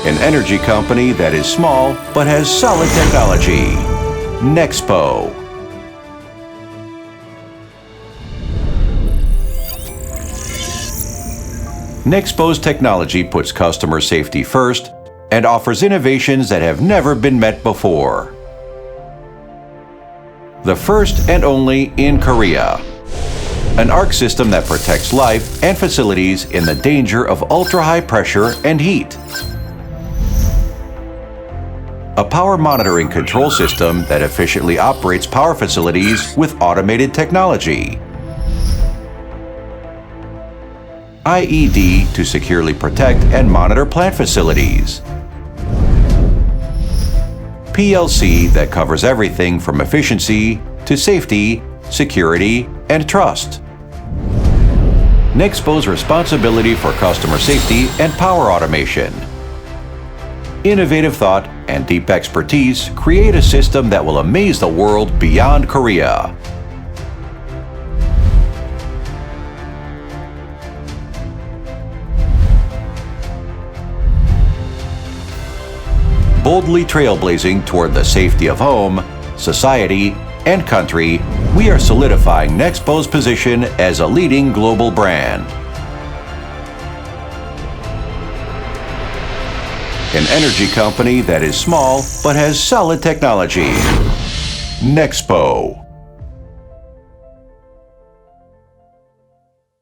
an energy company that is small but has solid technology. NEXPO. NEXPO's technology puts customer safety first and offers innovations that have never been met before. The first and only in Korea. An arc system that protects life and facilities in the danger of ultra-high pressure and heat. A power monitoring control system that efficiently operates power facilities with automated technology. IED to securely protect and monitor plant facilities. PLC that covers everything from efficiency to safety, security, and trust. NEXPO's responsibility for customer safety and power automation. Innovative thought and deep expertise create a system that will amaze the world beyond Korea. Boldly trailblazing toward the safety of home, society, and country, we are solidifying NEXPO's position as a leading global brand. An energy company that is small but has solid technology. NEXPO.